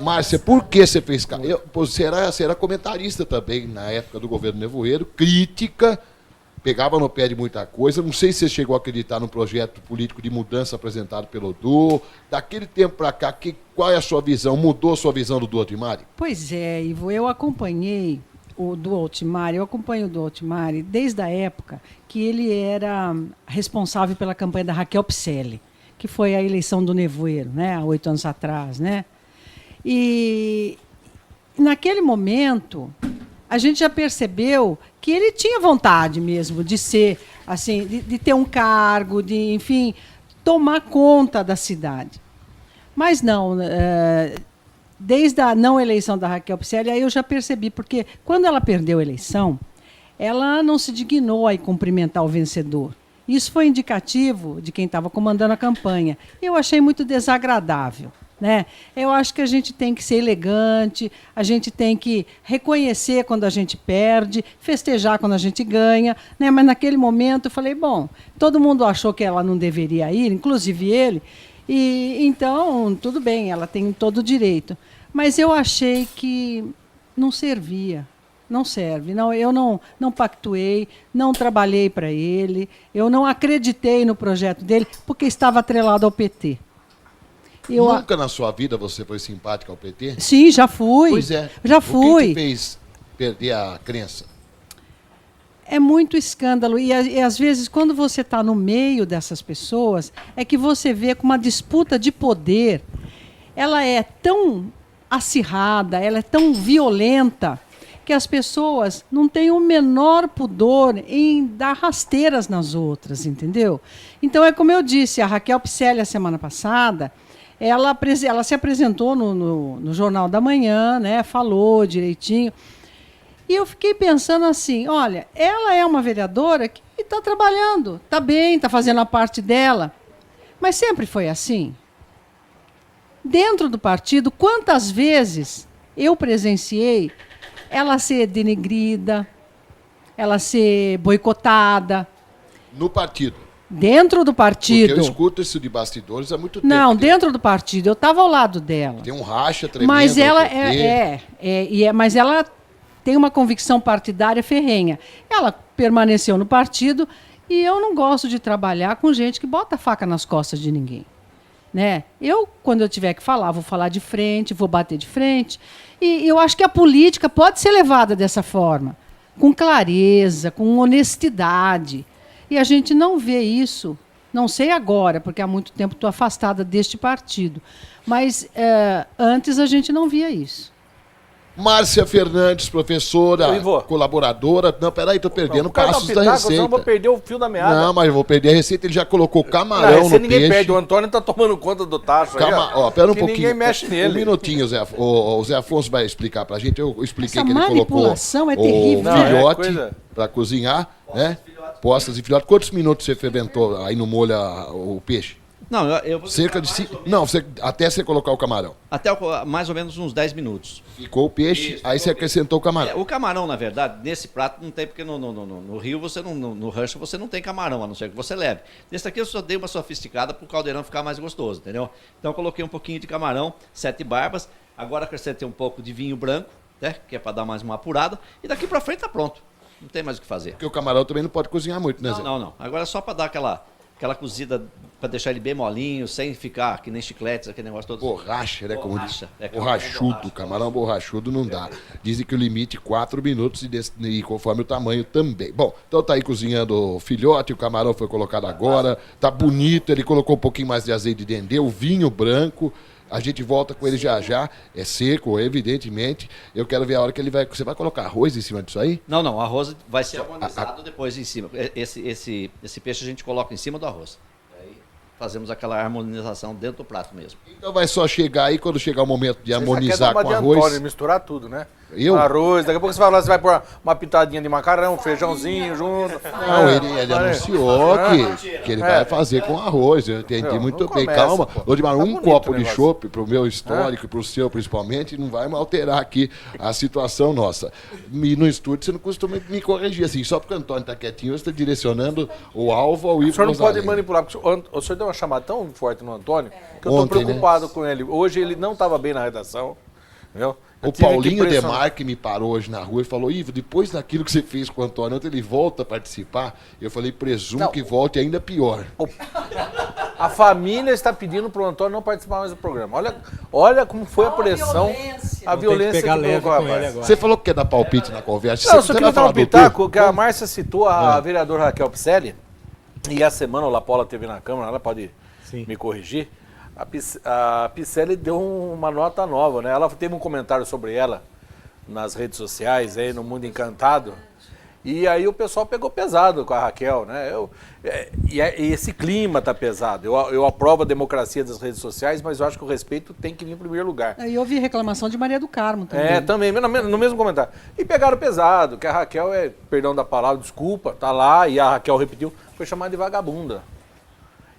Márcia, por que você fez... Você era comentarista também na época do governo Nevoeiro, crítica, pegava no pé de muita coisa. Não sei se você chegou a acreditar no projeto político de mudança apresentado pelo Odô. Daquele tempo para cá, qual é a sua visão? Mudou a sua visão do Otmari? Pois é, Ivo, eu acompanhei o do Otmari, eu acompanho o do Otmari desde a época que ele era responsável pela campanha da Raquel Picelli, que foi a eleição do Nevoeiro, né, há 8 anos atrás, né? E naquele momento a gente já percebeu que ele tinha vontade mesmo de ser, assim, de ter um cargo, de, enfim, tomar conta da cidade. Mas não, desde a não eleição da Raquel Picelli, aí eu já percebi, porque quando ela perdeu a eleição, ela não se dignou a ir cumprimentar o vencedor. Isso foi indicativo de quem estava comandando a campanha. Eu achei muito desagradável. Né? Eu acho que a gente tem que ser elegante, a gente tem que reconhecer quando a gente perde, festejar quando a gente ganha, né? Mas naquele momento eu falei, bom, todo mundo achou que ela não deveria ir, inclusive ele, e então, tudo bem, ela tem todo o direito. Mas eu achei que não servia, não serve. Não, eu não pactuei, não trabalhei para ele, eu não acreditei no projeto dele, porque estava atrelado ao PT. Nunca na sua vida você foi simpática ao PT? Sim, já fui. Pois é. Já fui. O que fez perder a crença? É muito escândalo. E às vezes, quando você está no meio dessas pessoas, é que você vê que uma disputa de poder, ela é tão acirrada, ela é tão violenta, que as pessoas não têm o menor pudor em dar rasteiras nas outras, entendeu? Então, é como eu disse, a Raquel Picelli, a semana passada, ela se apresentou no Jornal da Manhã, né, falou direitinho. E eu fiquei pensando assim, olha, ela é uma vereadora que está trabalhando, está bem, está fazendo a parte dela. Mas sempre foi assim. Dentro do partido, quantas vezes eu presenciei ela ser denegrida, ela ser boicotada. No partido? Dentro do partido. Porque eu escuto isso de bastidores há muito tempo. Não, dentro do partido. Eu estava ao lado dela. Tem um racha tremendo. Mas ela mas ela tem uma convicção partidária ferrenha. Ela permaneceu no partido e eu não gosto de trabalhar com gente que bota a faca nas costas de ninguém. Né? Eu, quando eu tiver que falar, vou falar de frente, vou bater de frente. E eu acho que a política pode ser levada dessa forma, com clareza, com honestidade. E a gente não vê isso, não sei agora, porque há muito tempo estou afastada deste partido, mas antes a gente não via isso. Márcia Fernandes, professora, colaboradora. Não, peraí, tô perdendo passos da receita. Eu vou perder o fio da meada. Não, mas eu vou perder a receita. Ele já colocou camarão no ninguém peixe. Perde. O Antônio tá tomando conta do tacho. Ó, pera um pouquinho. Ninguém mexe nele. Um minutinho, Zé. O Zé Afonso vai explicar pra gente. Eu expliquei Essa que ele colocou manipulação é terrível. o filhote pra cozinhar, né? Postas e filhote. Quantos minutos você ferventou aí no molho o peixe? Não, eu vou cerca de 5. Não, até você colocar o camarão. Até mais ou menos uns 10 minutos. Ficou o peixe, aí você acrescentou o camarão. O camarão, na verdade, nesse prato não tem, porque no Rio, você não, no rancho, você não tem camarão, a não ser que você leve. Nesse aqui eu só dei uma sofisticada para o caldeirão ficar mais gostoso, entendeu? Então eu coloquei um pouquinho de camarão, 7 barbas, agora acrescentei um pouco de vinho branco, né, que é para dar mais uma apurada, e daqui para frente tá pronto. Não tem mais o que fazer. Porque o camarão também não pode cozinhar muito, né, Zé? Não. Agora é só para dar aquela cozida, para deixar ele bem molinho, sem ficar que nem chicletes, aquele negócio todo. Borracha, né? Borracha. Borrachudo, camarão borrachudo não dá. Dizem que o limite é 4 minutos e conforme o tamanho também. Bom, então tá aí cozinhando o filhote, o camarão foi colocado agora, tá bonito, ele colocou um pouquinho mais de azeite de dendê, o vinho branco. A gente volta com ele já. É seco, evidentemente. Eu quero ver a hora que ele vai... Você vai colocar arroz em cima disso aí? Não. O arroz vai ser harmonizado depois em cima. Esse peixe a gente coloca em cima do arroz. Aí fazemos aquela harmonização dentro do prato mesmo. Então vai só chegar aí, quando chegar o momento de harmonizar com de arroz... Antônio, misturar tudo, né? Eu? Arroz, daqui a pouco você vai lá, você vai pôr uma pitadinha de macarrão, feijãozinho junto. Não, ele anunciou que ele vai fazer com arroz. Eu entendi muito bem. Calma, Odmar, um copo de chopp pro meu histórico e pro seu principalmente, não vai alterar aqui a situação nossa. E no estúdio você não costuma me corrigir assim, só porque o Antônio tá quietinho, você está direcionando o alvo ao Ivo. O senhor não pode manipular, porque o senhor deu uma chamada tão forte no Antônio que eu estou preocupado com ele. Hoje ele não estava bem na redação. Entendeu? Eu O tive que Paulinho pressionar. Demarque me parou hoje na rua e falou: Ivo, depois daquilo que você fez com o Antônio, ontem ele volta a participar. Eu falei: presumo Não. que volte ainda pior. A família está pedindo pro Antônio não participar mais do programa. Olha como foi a pressão. A Vou ter que violência pegar que leve colocou, com ele rapaz. agora. Você falou que quer dar palpite na conversa. Não, eu Você só vai queria dar falar um do pitaco, Arthur? que a Márcia citou a vereadora Raquel Picelli, e a semana o Lapola teve na Câmara, ela pode Sim. me corrigir, a Picelli deu uma nota nova, né? Ela teve um comentário sobre ela nas redes sociais, aí no Mundo Encantado, e aí o pessoal pegou pesado com a Raquel, né? E esse clima tá pesado. Eu aprovo a democracia das redes sociais, mas eu acho que o respeito tem que vir em primeiro lugar. E eu vi reclamação de Maria do Carmo também. Também, no mesmo comentário. E pegaram pesado, que a Raquel perdão da palavra, desculpa, tá lá, e a Raquel repetiu, foi chamada de vagabunda.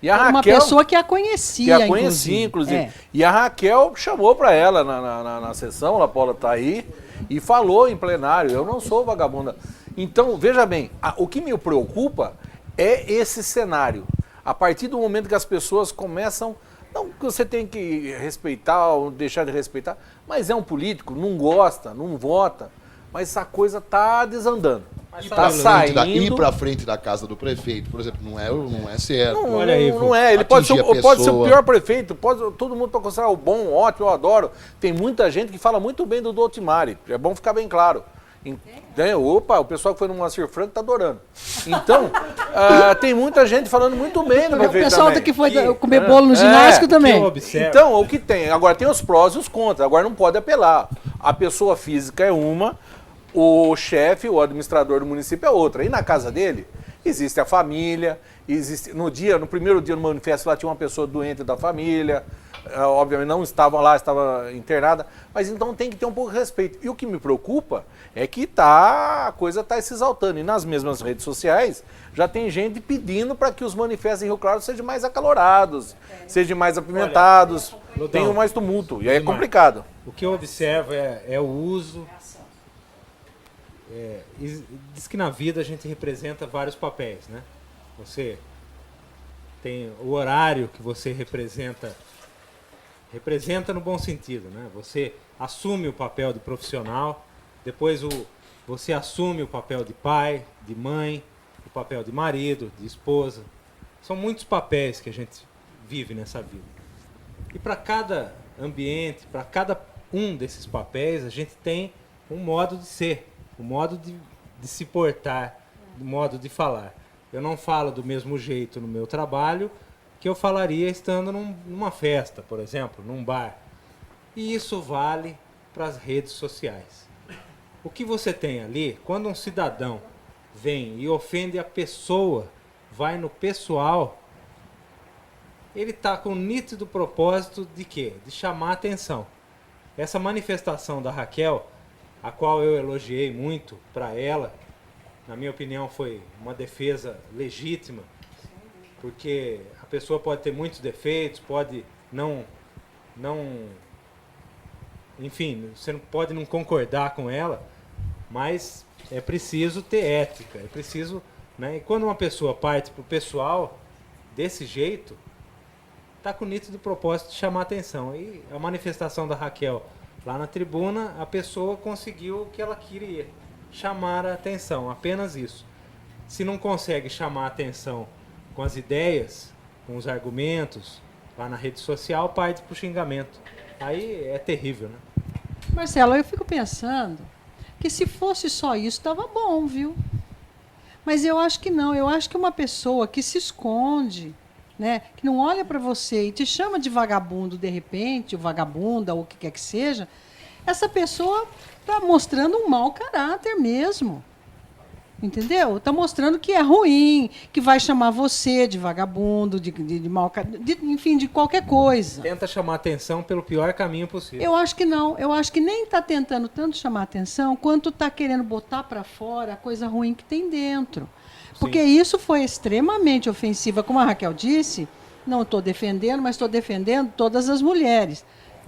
E a Era uma Raquel, pessoa que a conhecia, que a conhecia, inclusive. É. E a Raquel chamou pra ela na sessão, a Lapola tá aí, e falou em plenário, eu não sou vagabunda. Então, veja bem, o que me preocupa é esse cenário. A partir do momento que as pessoas começam, não que você tem que respeitar ou deixar de respeitar, mas é um político, não gosta, não vota, mas essa coisa tá desandando. Tá saindo. Ir pra frente da casa do prefeito, por exemplo, não é certo. Não, Olha aí, não é. Ele pode ser, atingir a pode ser o pessoa. pior prefeito, todo mundo pode considerar o bom, ótimo, eu adoro. Tem muita gente que fala muito bem do Otmari, é bom ficar bem claro. Opa, o pessoal que foi no Moacir Franco tá adorando. Então, tem muita gente falando muito bem do O prefeito pessoal também. daqui foi comer bolo no ginásio também. Eu observo. Então, o que tem? Agora tem os prós e os contras. Agora não pode apelar. A pessoa física é uma, o chefe, o administrador do município é outra. E na casa dele existe a família, existe no primeiro dia no manifesto lá tinha uma pessoa doente da família, obviamente não estavam lá, estava internada, mas então tem que ter um pouco de respeito. E o que me preocupa é que a coisa está se exaltando. E nas mesmas redes sociais já tem gente pedindo para que os manifestos em Rio Claro sejam mais acalorados, sejam mais apimentados, Lodão, tenham mais tumulto. E aí é Lodão, complicado. O que eu observo é o uso. Diz que na vida a gente representa vários papéis, né? Você tem o horário que você representa no bom sentido, né? Você assume o papel de profissional, depois você assume o papel de pai, de mãe, o papel de marido, de esposa. São muitos papéis que a gente vive nessa vida. E para cada ambiente, para cada um desses papéis, a gente tem um modo de ser, um modo de se portar, um modo de falar. Eu não falo do mesmo jeito no meu trabalho que eu falaria estando numa festa, por exemplo, num bar. E isso vale para as redes sociais. O que você tem ali, quando um cidadão vem e ofende a pessoa, vai no pessoal, ele está com o nítido propósito de quê? De chamar a atenção. Essa manifestação da Raquel, a qual eu elogiei muito para ela, na minha opinião foi uma defesa legítima, porque a pessoa pode ter muitos defeitos, pode não enfim, você não pode não concordar com ela, mas é preciso ter ética, é preciso, né? E quando uma pessoa parte para o pessoal desse jeito, está com o nítido propósito de chamar a atenção. E a manifestação da Raquel lá na tribuna, a pessoa conseguiu o que ela queria, chamar a atenção, apenas isso. Se não consegue chamar a atenção com as ideias, com os argumentos, lá na rede social, parte para o xingamento. Aí é terrível, né? Marcelo, eu fico pensando que se fosse só isso, estava bom, viu? Mas eu acho que não. Eu acho que uma pessoa que se esconde, né, que não olha para você e te chama de vagabundo de repente, ou vagabunda, ou o que quer que seja, essa pessoa está mostrando um mau caráter mesmo. Entendeu? Está mostrando que é ruim, que vai chamar você de vagabundo, de mau caráter, enfim, de qualquer coisa. Tenta chamar atenção pelo pior caminho possível. Eu acho que não. Eu acho que nem está tentando tanto chamar atenção, quanto está querendo botar para fora a coisa ruim que tem dentro. Porque isso foi extremamente ofensiva. Como a Raquel disse, não estou defendendo, mas estou defendendo todas as mulheres.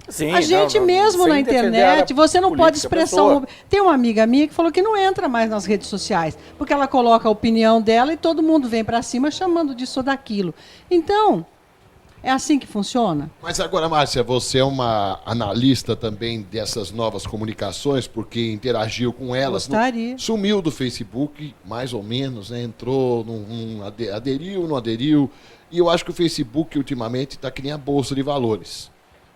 Sim, A gente mesmo sem na defender a internet, área você não pode política, expressar pessoa. Tem uma amiga minha que falou que não entra mais nas redes sociais, porque ela coloca a opinião dela e todo mundo vem para cima chamando disso ou daquilo. Então, É assim que funciona? Mas agora, Márcia, você é uma analista também dessas novas comunicações, porque interagiu com elas. Gostaria. Sumiu do Facebook, mais ou menos, né? Entrou, aderiu, não aderiu. E eu acho que o Facebook, ultimamente, está que nem a Bolsa de Valores.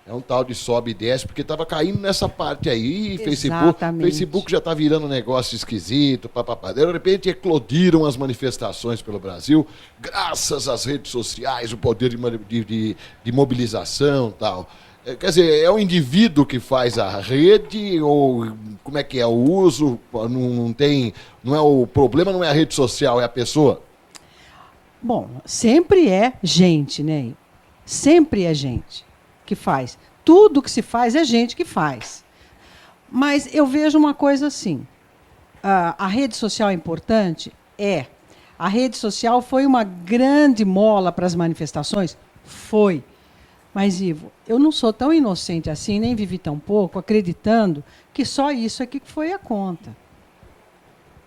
É um tal de sobe e desce, porque estava caindo nessa parte aí. Facebook já está virando um negócio esquisito. Papapá. De repente, eclodiram as manifestações pelo Brasil, graças às redes sociais, o poder de mobilização e tal. Quer dizer, é o indivíduo que faz a rede, ou como é que é o uso? Não é o problema, não é a rede social, é a pessoa? Bom, sempre é gente, né? Sempre é gente que faz. Tudo que se faz é gente que faz. Mas eu vejo uma coisa assim. A rede social é importante? É. A rede social foi uma grande mola para as manifestações? Foi. Mas, Ivo, eu não sou tão inocente assim, nem vivi tão pouco, acreditando que só isso aqui foi a conta.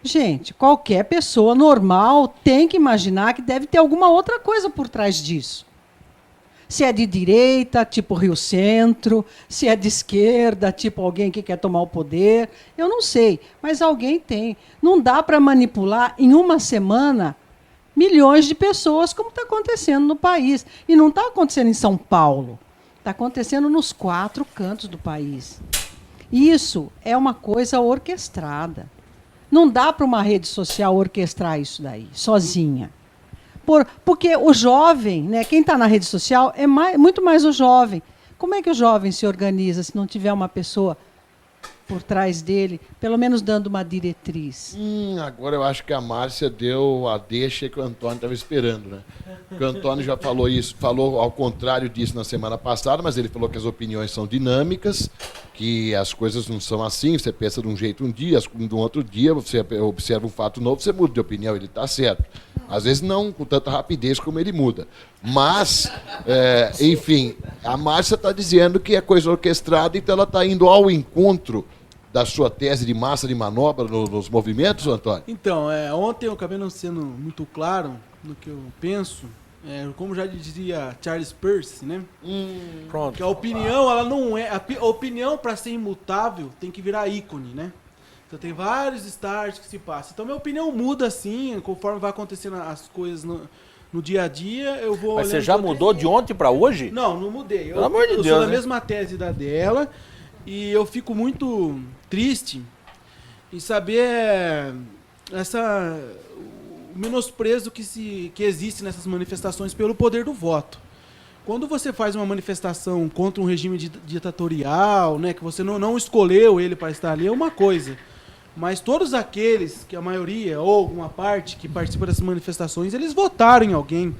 Gente, qualquer pessoa normal tem que imaginar que deve ter alguma outra coisa por trás disso. Se é de direita, tipo Rio Centro, se é de esquerda, tipo alguém que quer tomar o poder, eu não sei, mas alguém tem. Não dá para manipular em uma semana milhões de pessoas, como está acontecendo no país. E não está acontecendo em São Paulo, está acontecendo nos 4 cantos do país. Isso é uma coisa orquestrada. Não dá para uma rede social orquestrar isso daí, sozinha. Porque o jovem, né, quem está na rede social, é muito mais o jovem. Como é que o jovem se organiza se não tiver uma pessoa por trás dele, pelo menos dando uma diretriz? Agora eu acho que a Márcia deu a deixa que o Antônio estava esperando, né? Porque o Antônio já falou isso, falou ao contrário disso na semana passada, mas ele falou que as opiniões são dinâmicas, que as coisas não são assim, você pensa de um jeito um dia, de um outro dia você observa um fato novo, você muda de opinião, ele está certo. Às vezes não com tanta rapidez como ele muda. Mas, enfim, a Márcia está dizendo que é coisa orquestrada, então ela está indo ao encontro da sua tese de massa de manobra nos movimentos, Antônio? Então, ontem eu acabei não sendo muito claro no que eu penso. Como já dizia Charles Peirce, né? Pronto. Que a opinião, ela não é. A opinião, para ser imutável, tem que virar ícone, né? Então tem vários estágios que se passam. Então minha opinião muda assim, conforme vai acontecendo as coisas no dia a dia, eu vou... Mas você já mudou de ontem para hoje? Não mudei. Pelo amor de eu Deus, sou da né? mesma tese da dela e eu fico muito triste em saber o menosprezo que existe nessas manifestações pelo poder do voto. Quando você faz uma manifestação contra um regime ditatorial, né, que você não escolheu ele para estar ali, é uma coisa. Mas todos aqueles, que a maioria, ou alguma parte, que participa dessas manifestações, eles votaram em alguém.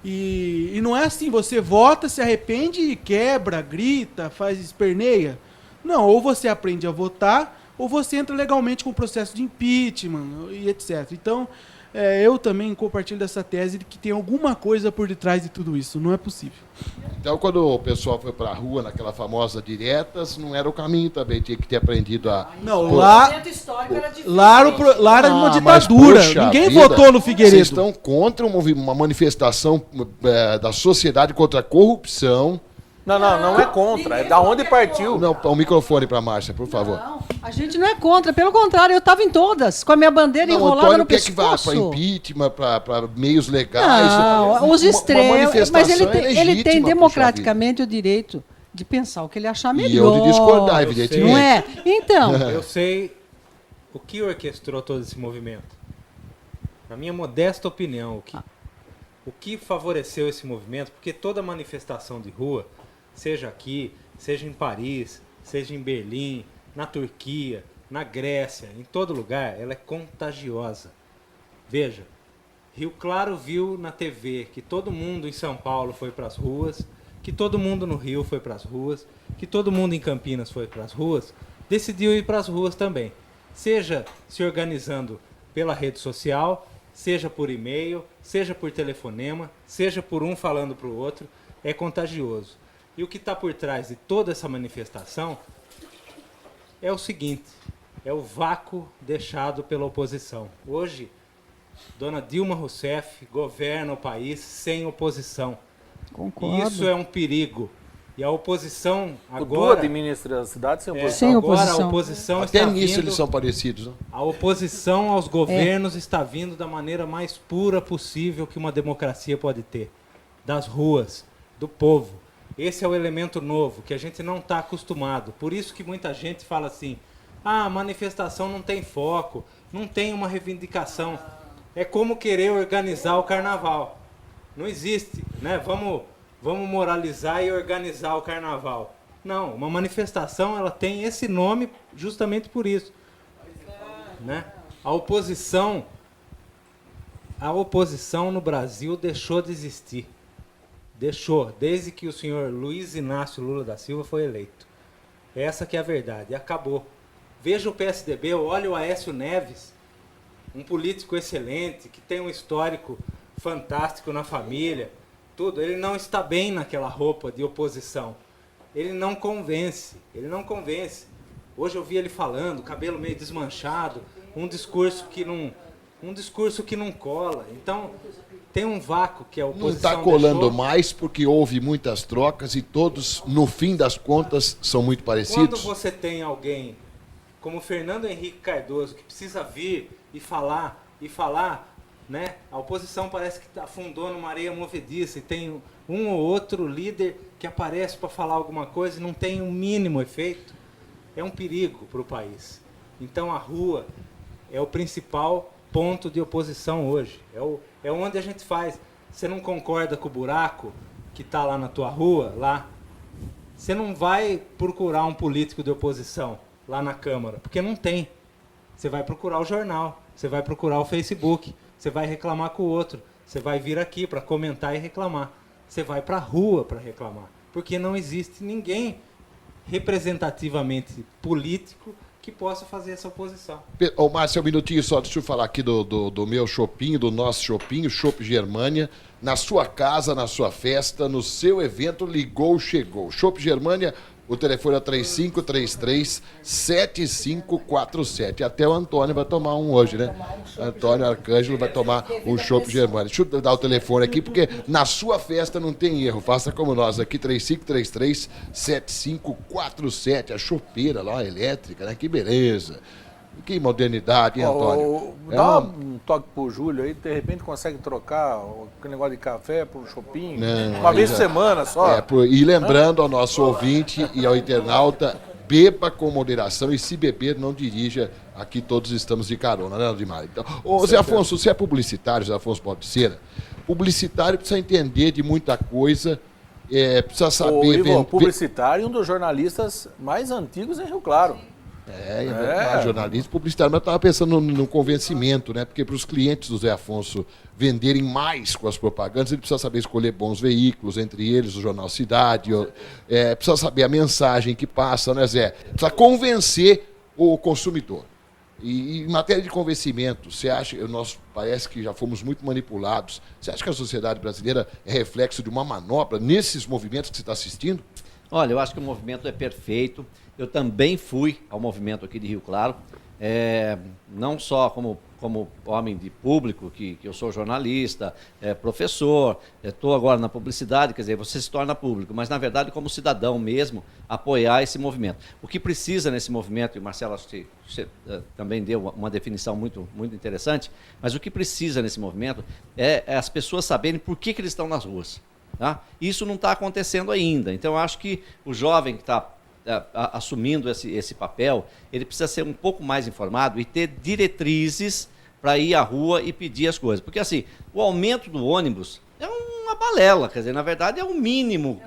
E não é assim, você vota, se arrepende, quebra, grita, esperneia. Não, ou você aprende a votar, ou você entra legalmente com o processo de impeachment e etc. Então, eu também compartilho dessa tese de que tem alguma coisa por detrás de tudo isso. Não é possível. Então, quando o pessoal foi para a rua, naquela famosa diretas, não era o caminho também, tinha que ter aprendido a... Não, lá era uma mas, ditadura. poxa Ninguém vida, votou no Figueiredo. Vocês estão contra uma manifestação da sociedade contra a corrupção. Não é contra. É da onde partiu. Não, o microfone para a Márcia, por favor. Não, a gente não é contra, pelo contrário, eu estava em todas, com a minha bandeira enrolada Antônio no quer que vá pescoço. para impeachment, para meios legais. Não, os extremos, mas ele legítima, tem puxa democraticamente o direito de pensar o que ele achar melhor. E eu de discordar, Eu evidentemente. Não é? Então, Eu sei o que orquestrou todo esse movimento. Na minha modesta opinião, o que favoreceu esse movimento, porque toda manifestação de rua, seja aqui, seja em Paris, seja em Berlim, na Turquia, na Grécia, em todo lugar, ela é contagiosa. Veja, Rio Claro viu na TV que todo mundo em São Paulo foi para as ruas, que todo mundo no Rio foi para as ruas, que todo mundo em Campinas foi para as ruas, decidiu ir para as ruas também. Seja se organizando pela rede social, seja por e-mail, seja por telefonema, seja por um falando para o outro, é contagioso. E o que está por trás de toda essa manifestação é o seguinte, é o vácuo deixado pela oposição. Hoje, dona Dilma Rousseff governa o país sem oposição. Concordo. E isso é um perigo. E a oposição O Du agora... administra a cidade sem oposição. Sem agora oposição. a oposição Até está nisso vindo... eles são parecidos, né? A oposição aos governos está vindo da maneira mais pura possível que uma democracia pode ter. Das ruas, do povo. Esse é o elemento novo, que a gente não está acostumado. Por isso que muita gente fala assim, a manifestação não tem foco, não tem uma reivindicação. É como querer organizar o carnaval. Não existe, né? Vamos moralizar e organizar o carnaval. Não, uma manifestação ela tem esse nome justamente por isso. Né? A oposição no Brasil deixou de existir. Deixou, desde que o senhor Luiz Inácio Lula da Silva foi eleito. Essa que é a verdade, acabou. Veja o PSDB, olha o Aécio Neves, um político excelente, que tem um histórico fantástico na família, tudo. Ele não está bem naquela roupa de oposição. Ele não convence, Hoje eu vi ele falando, cabelo meio desmanchado, um discurso que não cola. Então, tem um vácuo que a oposição Não está colando deixou. mais porque houve muitas trocas e todos, no fim das contas, são muito Quando parecidos. você tem alguém como Fernando Henrique Cardoso, que precisa vir e falar, né? A oposição parece que afundou numa areia movediça e tem um ou outro líder que aparece para falar alguma coisa e não tem o mínimo efeito. É um perigo para o país. Então a rua é o principal ponto de oposição hoje. É onde a gente faz. Você não concorda com o buraco que está lá na tua rua, lá, você não vai procurar um político de oposição lá na Câmara, porque não tem. Você vai procurar o jornal, você vai procurar o Facebook, você vai reclamar com o outro, você vai vir aqui para comentar e reclamar. Você vai para a rua para reclamar, porque não existe ninguém representativamente político que possa fazer essa oposição. Ô, Márcio, um minutinho só, deixa eu falar aqui do meu shopping, do nosso shopping, o Shopping Germânia. Na sua casa, na sua festa, no seu evento, ligou, chegou. Shopping Germânia, o telefone é 3533-7547. Até o Antônio vai tomar um hoje, né? Antônio Arcângelo vai tomar um Shopping Germânia. Deixa eu dar o telefone aqui, porque na sua festa não tem erro. Faça como nós aqui, 3533-7547. A chopeira lá, a elétrica, né? Que beleza. Que modernidade, hein, Antônio? Dá um toque pro Júlio aí, de repente consegue trocar aquele negócio de café por um shopping. Uma vez por semana só. E lembrando ao nosso ouvinte e ao internauta, beba com moderação e se beber, não dirija. Aqui todos estamos de carona, né, Aldimar? Então, ô, Zé Afonso, você é publicitário, Zé Afonso Baldiceira. Publicitário precisa entender de muita coisa, precisa saber... Publicitário e um dos jornalistas mais antigos em Rio Claro. É verdade, jornalista publicitário, mas eu estava pensando no convencimento, né? Porque para os clientes do Zé Afonso venderem mais com as propagandas, ele precisa saber escolher bons veículos, entre eles o Jornal Cidade, precisa saber a mensagem que passa, né, Zé? Precisa convencer o consumidor. E em matéria de convencimento, você acha, nós parece que já fomos muito manipulados, você acha que a sociedade brasileira é reflexo de uma manobra nesses movimentos que você está assistindo? Olha, eu acho que o movimento é perfeito. Eu também fui ao movimento aqui de Rio Claro, não só como homem de público, que eu sou jornalista, professor, estou agora na publicidade, quer dizer, você se torna público, mas na verdade como cidadão mesmo, apoiar esse movimento. O que precisa nesse movimento, e o Marcelo acho que você também deu uma definição muito, muito interessante, mas o que precisa nesse movimento é as pessoas saberem por que eles estão nas ruas. Tá? Isso não está acontecendo ainda, então eu acho que o jovem que está assumindo esse papel, ele precisa ser um pouco mais informado e ter diretrizes para ir à rua e pedir as coisas. Porque assim, o aumento do ônibus é uma balela, quer dizer, na verdade é o mínimo,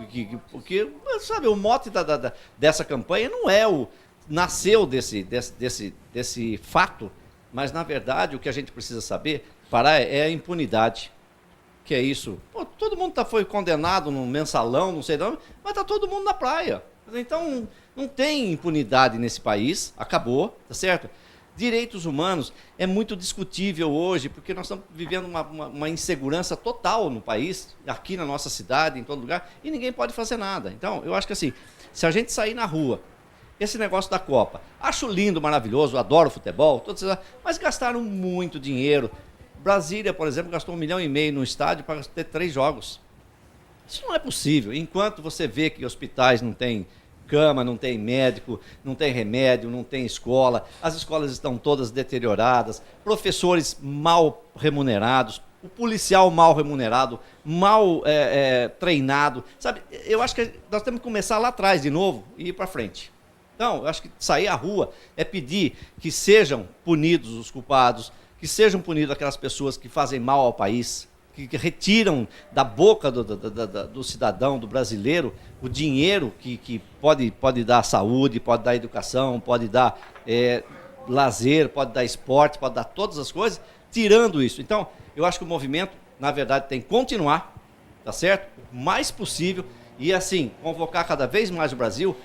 porque, sabe, o mote dessa campanha não nasceu desse fato, mas na verdade o que a gente precisa saber é a impunidade. Que é isso? Pô, todo mundo foi condenado num mensalão, não sei de onde, mas está todo mundo na praia. Então, não tem impunidade nesse país, acabou, tá certo? Direitos humanos é muito discutível hoje, porque nós estamos vivendo uma insegurança total no país, aqui na nossa cidade, em todo lugar, e ninguém pode fazer nada. Então, eu acho que assim, se a gente sair na rua, esse negócio da Copa, acho lindo, maravilhoso, adoro futebol, mas gastaram muito dinheiro. Brasília, por exemplo, gastou 1,5 milhão no estádio para ter 3 jogos. Isso não é possível. Enquanto você vê que hospitais não têm cama, não tem médico, não tem remédio, não tem escola, as escolas estão todas deterioradas, professores mal remunerados, o policial mal remunerado, mal treinado, sabe? Eu acho que nós temos que começar lá atrás de novo e ir para frente. Então, eu acho que sair à rua é pedir que sejam punidos os culpados, que sejam punidas aquelas pessoas que fazem mal ao país, que retiram da boca do cidadão, do brasileiro, o dinheiro que pode dar saúde, pode dar educação, pode dar lazer, pode dar esporte, pode dar todas as coisas, tirando isso. Então, eu acho que o movimento, na verdade, tem que continuar, tá certo? O mais possível, e assim, convocar cada vez mais o Brasil,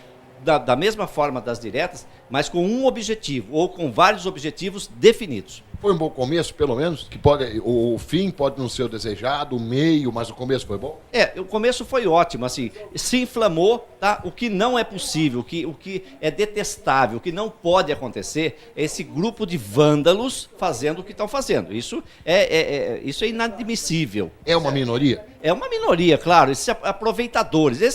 da mesma forma das diretas, mas com um objetivo, ou com vários objetivos definidos. Foi um bom começo, pelo menos? Que o fim pode não ser o desejado, o meio, mas o começo foi bom? O começo foi ótimo, assim, se inflamou, tá? O que não é possível, o que é detestável, o que não pode acontecer é esse grupo de vândalos fazendo o que estão fazendo. Isso é inadmissível. É uma minoria? É uma minoria, claro. Esses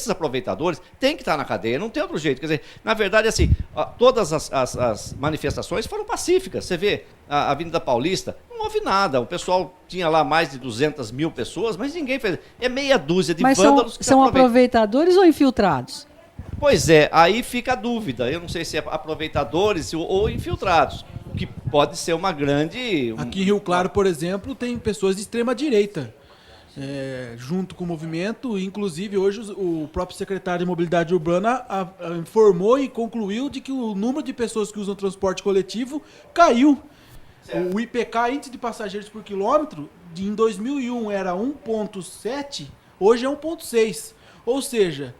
aproveitadores têm que estar na cadeia, não tem outro jeito. Quer dizer, na verdade, assim, todas as manifestações foram pacíficas. Você vê a Avenida Paulista, não houve nada. O pessoal tinha lá mais de 200 mil pessoas, mas ninguém fez. É meia dúzia de vândalos que são aproveitadores ou infiltrados? Pois é, aí fica a dúvida. Eu não sei se é aproveitadores ou infiltrados, o que pode ser uma grande... Aqui em Rio Claro, por exemplo, tem pessoas de extrema direita. Junto com o movimento, inclusive hoje o próprio secretário de Mobilidade Urbana informou e concluiu de que o número de pessoas que usam transporte coletivo caiu. Certo. O IPK, índice de passageiros por quilômetro, em 2001 era 1,7, hoje é 1,6. Ou seja,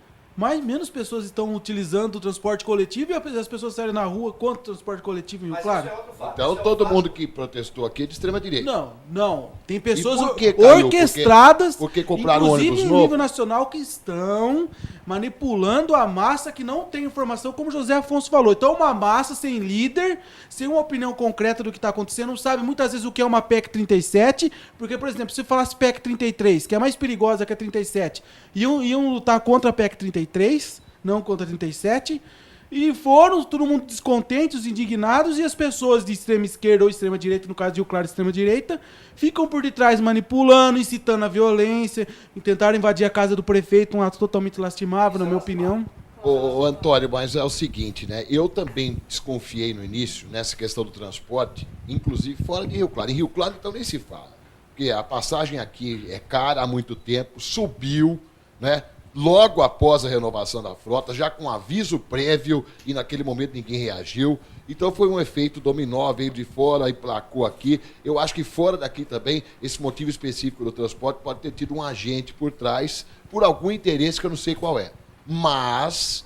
menos pessoas estão utilizando o transporte coletivo e as pessoas saem na rua contra o transporte coletivo em Rio Claro. Então todo mundo que protestou aqui é de extrema direita. Não. Tem pessoas orquestradas, porque compraram inclusive ônibus em novo. nível nacional, que estão manipulando a massa que não tem informação, como José Afonso falou. Então uma massa sem líder, sem uma opinião concreta do que está acontecendo, não sabe muitas vezes o que é uma PEC 37, porque, por exemplo, se falasse PEC 33, que é mais perigosa que a 37, iam lutar contra a PEC 33, não contra a 37, e foram todo mundo descontentes, indignados, e as pessoas de extrema esquerda ou extrema direita, no caso de Rio Claro, extrema direita, ficam por detrás manipulando, incitando a violência, tentaram invadir a casa do prefeito, um ato totalmente lastimável, na minha opinião. Ô, Antônio, mas é o seguinte, né? Eu também desconfiei no início, nessa questão do transporte, inclusive fora de Rio Claro. Em Rio Claro, então, nem se fala. Porque a passagem aqui é cara há muito tempo, subiu, né? Logo após a renovação da frota, já com aviso prévio, e naquele momento ninguém reagiu. Então foi um efeito dominó, veio de fora e placou aqui. Eu acho que fora daqui também, esse motivo específico do transporte pode ter tido um agente por trás, por algum interesse que eu não sei qual é. Mas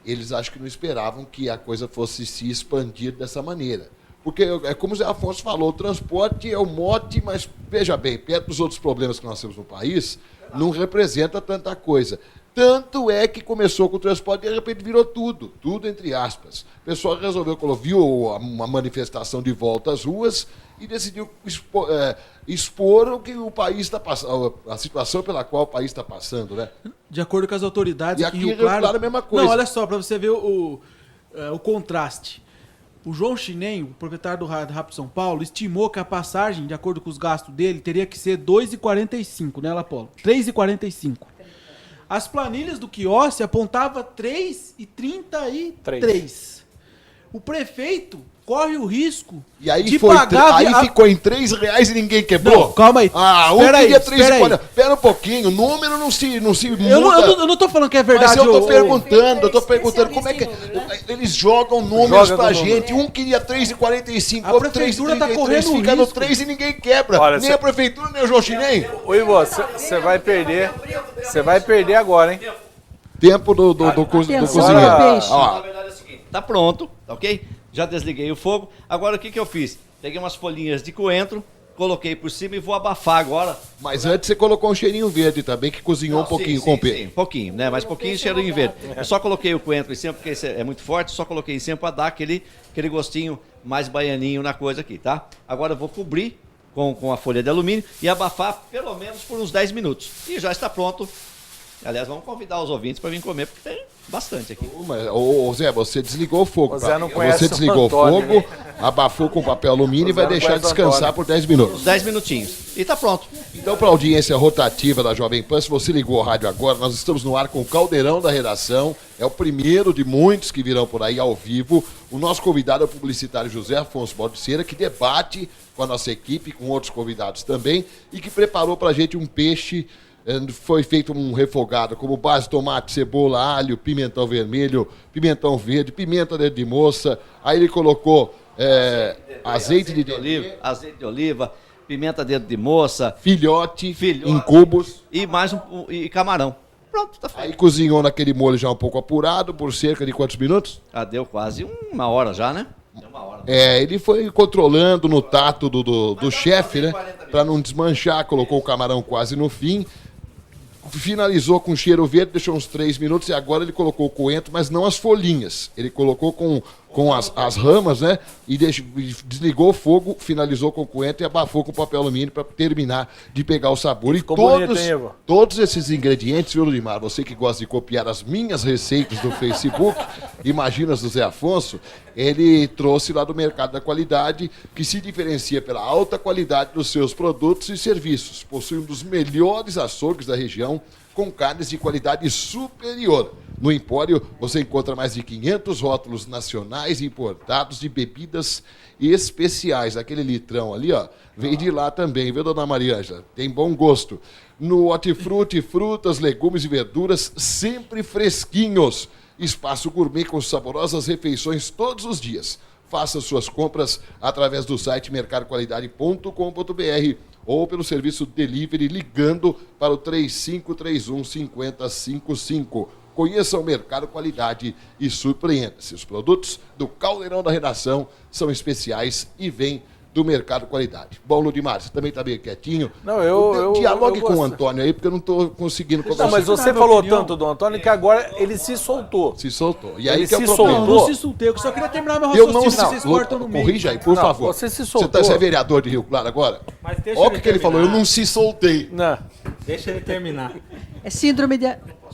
eles acho que não esperavam que a coisa fosse se expandir dessa maneira. Porque, é como o Zé Afonso falou, o transporte é o mote, mas veja bem, perto dos outros problemas que nós temos no país, não representa tanta coisa. Tanto é que começou com o transporte e de repente virou tudo entre aspas. O pessoal resolveu, viu uma manifestação de volta às ruas e decidiu expor o que o país está passando, a situação pela qual o país está passando, né? De acordo com as autoridades, e aqui em Rio Claro é a mesma coisa. Não, olha só, para você ver o contraste. O João Chinem, o proprietário do Rápido São Paulo, estimou que a passagem, de acordo com os gastos dele, teria que ser R$ 2,45, né, Lapolo? R$ 3,45. As planilhas do quiosque apontavam R$ 3,33. O prefeito corre o risco e aí de pagar... Aí ficou em R$3 e ninguém quebrou? Não, calma aí. Queria 3,40. Espera um pouquinho, o número não se muda. Eu não tô falando que é verdade. Mas eu tô perguntando como é que... Eles jogam números pra gente. Um queria 3,45, a prefeitura tá correndo fica no 3 e ninguém quebra. Olha, nem a prefeitura, nem o João Chinem. Ô, Ivo, você vai perder. Você vai perder agora, hein? Tempo do cozinheiro. Peixe. Na verdade é o seguinte, tá pronto, tá ok? Já desliguei o fogo. Agora o que eu fiz? Peguei umas folhinhas de coentro, coloquei por cima e vou abafar agora. Mas antes você colocou um cheirinho verde também, que cozinhou um pouquinho com o peixe. Sim, um pouquinho, né? Mas pouquinho de cheirinho verde. Eu só coloquei o coentro em cima, porque esse é muito forte, só coloquei em cima para dar aquele gostinho mais baianinho na coisa aqui, tá? Agora eu vou cobrir com a folha de alumínio e abafar pelo menos por uns 10 minutos. E já está pronto Aliás, vamos convidar os ouvintes para vir comer, porque tem bastante aqui. Ô, Zé, você desligou o fogo. O Zé não conhece Você desligou o Antônio, fogo, né? abafou com papel alumínio e vai não deixar conhece o descansar Antônio. por 10 minutos. 10 minutinhos. E tá pronto. Então, para a audiência rotativa da Jovem Pan, se você ligou o rádio agora, nós estamos no ar com o Caldeirão da Redação. É o primeiro de muitos que virão por aí ao vivo. O nosso convidado é o publicitário José Afonso Baldiceira, que debate com a nossa equipe, com outros convidados também, e que preparou para a gente um peixe. Foi feito um refogado como base, tomate, cebola, alho, pimentão vermelho, pimentão verde, pimenta dedo de moça. Aí ele colocou azeite de oliva, azeite de oliva, pimenta dedo de moça, filhote em cubos. e mais e camarão. Pronto, tá feito. Aí cozinhou naquele molho já um pouco apurado, por cerca de quantos minutos? Ah, deu quase uma hora já, né? Deu uma hora. Ele foi controlando no tato do chefe, né? Para não desmanchar, colocou o camarão quase no fim. Finalizou com cheiro verde, deixou uns 3 minutos e agora ele colocou o coentro, mas não as folhinhas. Ele colocou com as ramas, né? E desligou o fogo, finalizou com o coentro e abafou com papel alumínio para terminar de pegar o sabor. E Ficou bonito, hein, Ivo? todos esses ingredientes, viu, Ludimar? Você que gosta de copiar as minhas receitas do Facebook, imagina do Zé Afonso, ele trouxe lá do Mercado da Qualidade, que se diferencia pela alta qualidade dos seus produtos e serviços. Possui um dos melhores açougues da região, com carnes de qualidade superior. No Empório, você encontra mais de 500 rótulos nacionais e importados de bebidas especiais. Aquele litrão ali, ó, vem de lá também, viu, dona Maria Ângela? Tem bom gosto. No Hortifruti, frutas, legumes e verduras sempre fresquinhos. Espaço gourmet com saborosas refeições todos os dias. Faça suas compras através do site mercadoqualidade.com.br ou pelo serviço delivery ligando para o 3531 5055. Conheça o Mercado Qualidade e surpreenda-se. Os produtos do Caldeirão da Redação são especiais e vêm do Mercado Qualidade. Bom, Ludimar, você também está meio quietinho. Não, eu Dialogue com o gosto. Antônio aí, porque eu não estou conseguindo conversar. Não, mas você falou tanto do Antônio que agora ele se soltou. Se soltou. E aí Ele que é o se problema. soltou. Não se insultei, eu só queria terminar meu Eu não raciocínio, vocês cortam no meio. corrija aí, por Não, favor. você se soltou. Você é vereador de Rio Claro agora? Mas deixa Olha o que ele falou, eu terminar. não se soltei. Não. Deixa ele terminar. É síndrome de...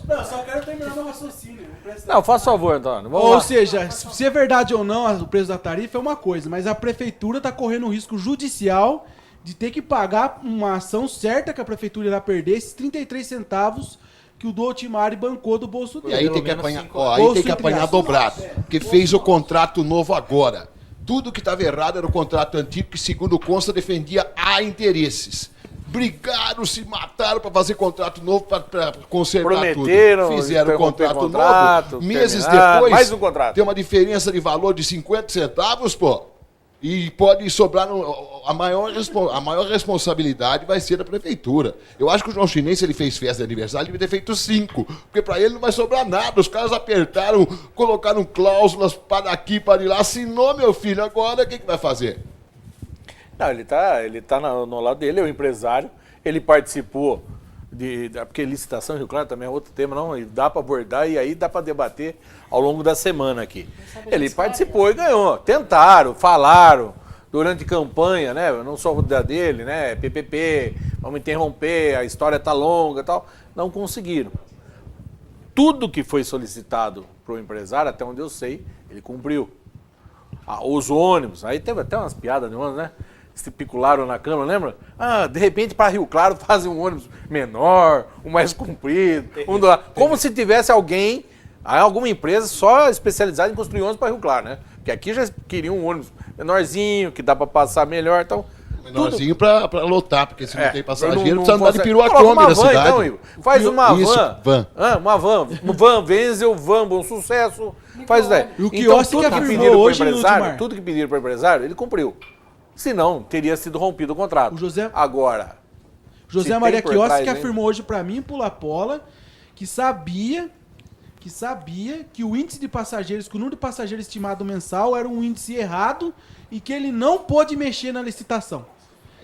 Não, eu só quero terminar meu raciocínio. Não, faz favor, Antônio. Vamos Ou lá. seja, se é verdade ou não o preço da tarifa é uma coisa, mas a prefeitura está correndo um risco judicial de ter que pagar uma ação certa que a prefeitura irá perder, esses 33 centavos que o do Otimari bancou do bolso E dele. aí Pelo tem que menos apanhar, 5 ó, aí bolso tem que entre apanhar aspas. dobrado, porque fez o contrato novo agora. Tudo que estava errado era o contrato antigo que, segundo consta, defendia a interesses. Brigaram, se mataram para fazer contrato novo para consertar Prometeram, tudo. Fizeram o interromper contrato contrato, novo. Meses terminar, depois, mais um contrato. tem uma diferença de valor de 50 centavos, pô. E pode sobrar. A maior responsabilidade vai ser da prefeitura. Eu acho que o João Chinês, se ele fez festa de aniversário, ele devia ter feito 5. Porque para ele não vai sobrar nada. Os caras apertaram, colocaram cláusulas para daqui, para de lá. Assinou, meu filho, agora o que vai fazer? Não, ele tá no lado dele, é o empresário. Ele participou porque licitação em Rio Claro também é outro tema, não, e dá para abordar e aí dá para debater ao longo da semana aqui. Ele participou e ganhou. Tentaram, falaram durante campanha, né? Não só da dele, né? PPP, vamos interromper, a história tá longa e tal. Não conseguiram. Tudo que foi solicitado para o empresário, até onde eu sei, ele cumpriu. Os ônibus, aí teve até umas piadas de ônibus, né? Estipularam na Câmara, lembra? De repente para Rio Claro fazem um ônibus menor, um mais comprido, como se tivesse alguma empresa só especializada em construir ônibus para Rio Claro, né? Porque aqui já queriam um ônibus menorzinho, que dá para passar melhor, então... Menorzinho para lotar, porque se não tem passageiro, não precisa andar de perua Coloca Kombi uma na van, cidade. então, Igor. Faz uma Isso, van. Uma van, Venzel, van, Bom Sucesso. Faz isso daí. E o Então, quiosque tudo que que afirmou pediram hoje para o no empresário, Udmar. tudo que pediram para o empresário, ele cumpriu. Senão, teria sido rompido o contrato. O José- Agora, José Se Maria tem por Quiosque trás, que hein? afirmou hoje pra mim, Pula Pola, que sabia que o índice de passageiros, que o número de passageiros estimado mensal era um índice errado e que ele não pôde mexer na licitação.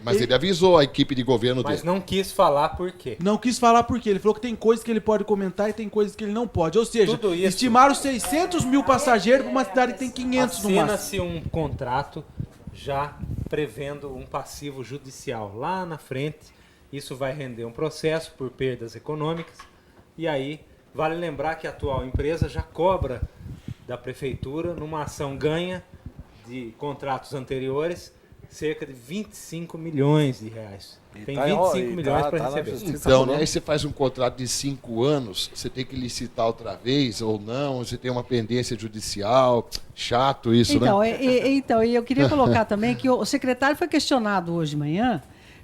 Mas ele avisou a equipe de governo Mas dele. não quis falar por quê. Não quis falar por quê. Ele falou que tem coisas que ele pode comentar e tem coisas que ele não pode. Ou seja, Tudo isso- estimaram 600 mil passageiros para uma cidade que tem 500 no máximo. Assina-se um contrato já prevendo um passivo judicial. Lá na frente, isso vai render um processo por perdas econômicas E aí, vale lembrar que a atual empresa já cobra da prefeitura, numa ação ganha de contratos anteriores, cerca de 25 milhões de reais. Tem 25 milhões para receber. Então, né, aí você faz um contrato de 5 anos, você tem que licitar outra vez ou não, você tem uma pendência judicial, chato isso, Então, né? então, e eu queria colocar também que o secretário foi questionado hoje de manhã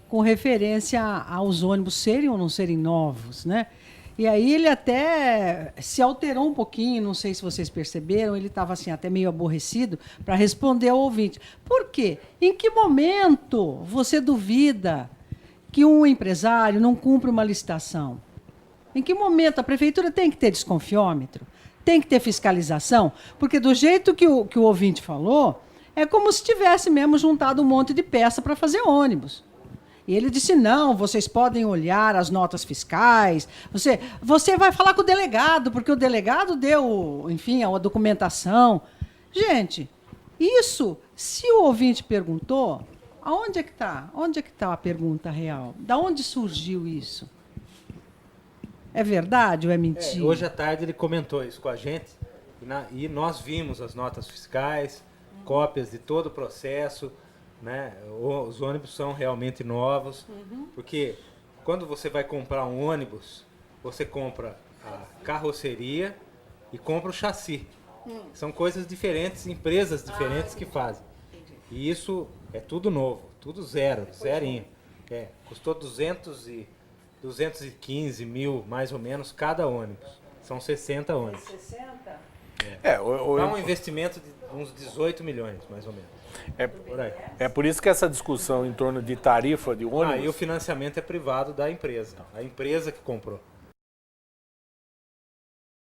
com referência aos ônibus serem ou não serem novos, né? E aí ele até se alterou um pouquinho, não sei se vocês perceberam, ele estava assim até meio aborrecido para responder ao ouvinte. Por quê? Em que momento você duvida que um empresário não cumpre uma licitação? Em que momento a prefeitura tem que ter desconfiômetro? Tem que ter fiscalização? Porque do jeito que o ouvinte falou, é como se tivesse mesmo juntado um monte de peça para fazer ônibus. E ele disse, não, vocês podem olhar as notas fiscais, você vai falar com o delegado, porque o delegado deu, enfim, a documentação. Gente, isso, se o ouvinte perguntou, aonde é que está? Onde é que está a pergunta real? Da onde surgiu isso? É verdade ou é mentira? Hoje à tarde ele comentou isso com a gente, e nós vimos as notas fiscais, cópias de todo o processo, né? Os ônibus são realmente novos, porque quando você vai comprar um ônibus, você compra a carroceria e compra o chassi. São coisas diferentes, empresas diferentes que fazem. E isso é tudo novo, tudo zerinho. Custou 215 mil, mais ou menos, cada ônibus. São 60 ônibus. 60? Dá um investimento de uns 18 milhões, mais ou menos. É por isso que essa discussão em torno de tarifa de ônibus... E o financiamento é privado da empresa. A empresa que comprou.